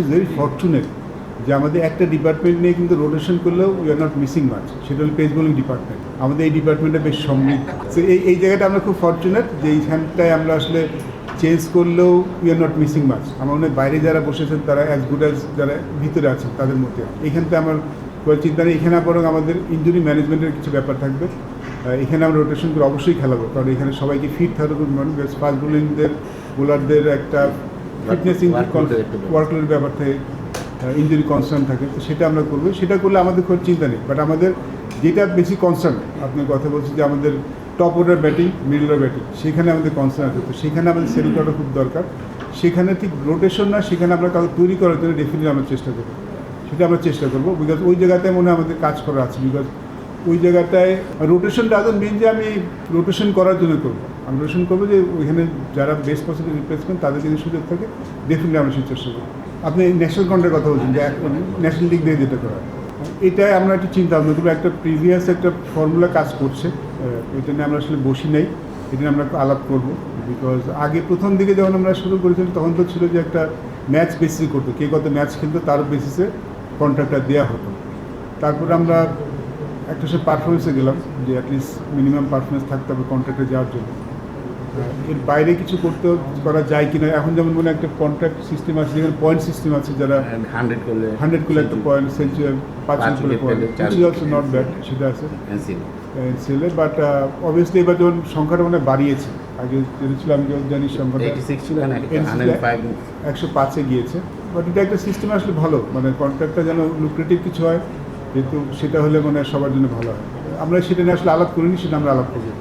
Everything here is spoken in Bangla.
ইজ ভেরি ফর্চুনেট যে আমাদের একটা ডিপার্টমেন্ট নিয়ে কিন্তু রোটেশন করলেও উই আর নট মিসিং মাছ, সেটা হল পেজ বোলিং ডিপার্টমেন্ট। আমাদের এই ডিপার্টমেন্টটা বেশ সমৃদ্ধ। তো এই জায়গাটা আমরা খুব ফর্চুনেট যে এইখানটায় আমরা আসলে চেঞ্জ করলেও উই আর নট মিসিং মাছ। আমার মনে হয় বাইরে যারা বসেছেন তারা অ্যাজ গুড অ্যাজ যারা ভিতরে আছেন তাদের মধ্যে। এইখানটা আমার কোনো চিন্তা নেই। এখানে বরং আমাদের ইঞ্জুরি ম্যানেজমেন্টের কিছু ব্যাপার থাকবে। এখানে আমরা রোটেশন করে অবশ্যই খেলাবো, কারণ এখানে সবাইকে ফিট থাকবে। ফাস্ট বোলিংদের বোলারদের একটা ফিটনেস ওয়ার্কলোডের ব্যাপার থাকে, ইঞ্জুরি কনসার্ন থাকে, তো সেটা আমরা করবো। সেটা করলে আমাদের কোনো চিন্তা নেই। বাট আমাদের যেটা বেশি কনসার্ন, আপনার কথা বলছি যে আমাদের top order batting, middle order batting, সেখানে আমাদের কনসার্ন আছে। তো সেখানে আমাদের সেটিং করাটা খুব দরকার। সেখানে ঠিক রোটেশন না, সেখানে আমরা কাউকে তৈরি করার জন্য ডেফিনেটলি আমরা চেষ্টা করবো। সেটা আমরা চেষ্টা করবো, বিকজ ওই জায়গাটায় মনে হয় আমাদের কাজ করা আছে। বিকজ ওই জায়গাটায় রোটেশন ডাজন্ট মিন যে আমি রোটেশন করার জন্য করবো। আমি রোটেশন করবো যে ওইখানে যারা বেস্ট পসিবল রিপ্লেসমেন্ট তাদের যদি সুযোগ থাকে ডেফিনেটলি আমরা সেই চেষ্টা করবো। আপনি ন্যাশনাল কন্ট্রাক্টের কথা বলছেন যে ন্যাশনাল লিগ দিয়ে যেটা করা, এটাই আমরা একটু চিন্তা ভাবনা করবো। একটা প্রিভিয়াস একটা ফর্মুলা কাজ করছে, এটা নিয়ে আমরা আসলে বসি নাই, এটা নিয়ে আমরা আলাপ করবো। বিকজ আগে প্রথম দিকে যখন আমরা শুরু করেছিলাম তখন তো ছিল যে একটা ম্যাচ বেসিসে করতো, কে কত ম্যাচ খেলতো তার বেসিসে কন্ট্রাক্টটা দেওয়া হতো। তারপরে আমরা একটা সে পারফরমেন্সে গেলাম যে অ্যাটলিস্ট মিনিমাম পারফরমেন্স থাকতে হবে কন্ট্রাক্টে যাওয়ার জন্য। এর বাইরে কিছু করা যায় কিনা, এখন যেমন মনে একটা কন্ট্রাক্ট সিস্টেম আছে, যেখানে পয়েন্ট সিস্টেম আছে, যারা 100 করলে একটা পয়েন্ট, সেঞ্চুরি 5 করলে point, which is also not bad, সেটা আছে এনসিএলে। বাট অবভিয়াসলি এবার যখন সংখ্যাটা মানে বাড়িয়েছে, আগে যেটা ছিল আমি যখন জানি সংখ্যাটা 105-এ গিয়েছে। বাট এটা একটা সিস্টেম আসলে ভালো, মানে কন্ট্রাক্টটা যেন লুক্রেটিভ কিছু হয়, যেহেতু সেটা হলে মানে সবার জন্য ভালো হয়। আমরা সেটা নিয়ে আসলে আলাপ করিনি, সেটা আমরা আলাপ করবো।